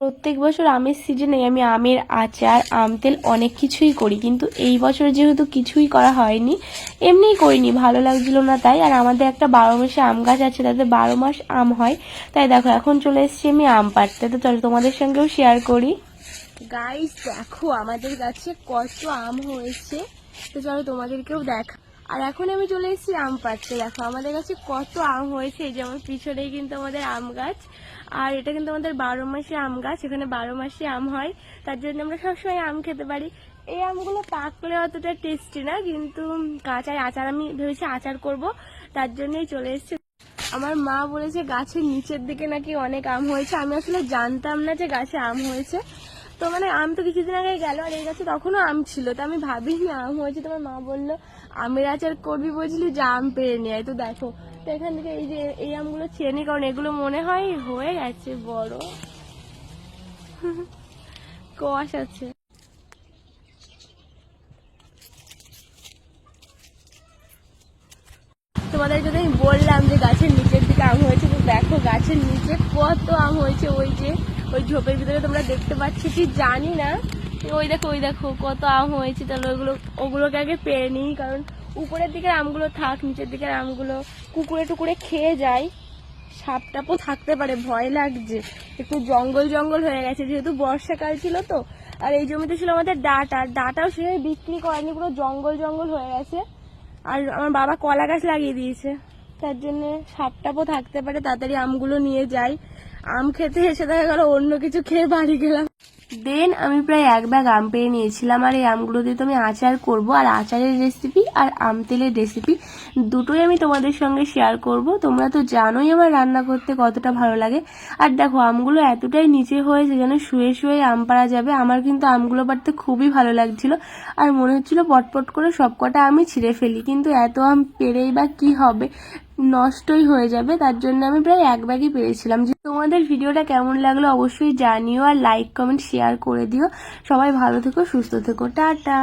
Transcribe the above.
প্রত্যেক বছর আমের সিজনে আমি আমের আচার, আম তেল অনেক কিছুই করি, কিন্তু এই বছর যেহেতু কিছুই করা হয়নি, এমনিই করিনি, ভালো লাগছিল না তাই। আর আমাদের একটা 12 মাসে আম গাছ আছে, তাতে 12 মাস আম হয়। তাই দেখো এখন চলে এসেছি আমি আম পাড়তে, তো চলো তোমাদের সঙ্গেও শেয়ার করি। গাইস দেখো আমাদের গাছে কত আম হয়েছে, তো চলো তোমাদেরকেও দেখা। আর এখন আমি চলে এসেছি আম পাড়তে, দেখো আমাদের কাছে কত আম হয়েছে। এই যে আমার পিছনেই কিন্তু আমাদের আম গাছ, আর এটা কিন্তু আমাদের 12 মাসে আম গাছ, এখানে 12 মাসে আম হয়, তার জন্য আমরা সবসময় আম খেতে পারি। এই আমগুলো পাকলে অতটা টেস্টি না, কিন্তু কাঁচায় আচার, আমি ভেবেছি আচার করব, তার জন্যই চলে এসেছি। আমার মা বলেছে গাছের নিচের দিকে নাকি অনেক আম হয়েছে, আমি আসলে জানতাম না যে গাছে আম হয়েছে। তো মানে আম তো কিছুদিন আগে গেল, আর এই গাছে তখনও আম ছিল, তো আমি ভাবিনি আম হয়েছে। তোমার মা বললো আমের আচার করবি, বলছিলি যে আম পেরে নিয়ে আয়। তো দেখো, তো এখান থেকে এই যে এই আমগুলো ছেড়ে নি, কারণ এগুলো মনে হয় হয়ে গেছে বড়, কোয়াশ আছে। তোমাদের যদি আমি বললাম যে গাছের নিচের দিকে আম হয়েছে, তো দেখো গাছের নিচে কত আম হয়েছে। ওই যে ওই ঝোপের ভিতরে তোমরা দেখতে পাচ্ছ কি জানি না, ওই দেখো ওই দেখো কত আম হয়েছে। তাহলে ওগুলোকে আগে পেরে নিই, কারণ উপরের দিকের আমগুলো থাক, নিচের দিকের আমগুলো কুকুরে টুকুরে খেয়ে যায়, সাপ টাপও থাকতে পারে, ভয় লাগছে। একটু জঙ্গল জঙ্গল হয়ে গেছে, যেহেতু বর্ষাকাল ছিল তো। আর এই জমিতে ছিল আমাদের ডাটাও সে বিক্রি করেনি, পুরো জঙ্গল জঙ্গল হয়ে গেছে। আর আমার বাবা কলা গাছ লাগিয়ে দিয়েছে, তার জন্য সাপ টাপও থাকতে পারে, তাড়াতাড়ি আমগুলো নিয়ে যাই। আম খেতে এসে দেখা গেল অন্য কিছু খেয়ে বাড়ি গেলাম। দেন আমি প্রায় 1 ব্যাগ আম পেয়ে নিয়েছিলাম, আর এই আমগুলো দিয়ে তো আমি আচার করব, আর আচারের রেসিপি আর আম তেলের রেসিপি দুটোই আমি তোমাদের সঙ্গে শেয়ার করব। তোমরা তো জানোই আমার রান্না করতে কতটা ভালো লাগে। আর দেখো আমগুলো এতটাই নিচে হয়েছে যেন শুয়ে শুয়ে আম পাড়া যাবে। আমার কিন্তু আমগুলো পাড়তে খুবই ভালো লাগছিল, আর মনে হচ্ছিল পটপট করে সবকটা আমি ছিঁড়ে ফেলি, কিন্তু এত আম পেরেই বা কি হবে, নষ্টই হয়ে যাবে। তার জন্য আমি প্রায় 1 ব্যাগই পেয়েছিলাম। যে তোমাদের ভিডিওটা কেমন লাগলো অবশ্যই জানিও, আর লাইক কমেন্ট শেয়ার করে দিও। সবাই ভালো থেকো, সুস্থ থেকো, টাটা।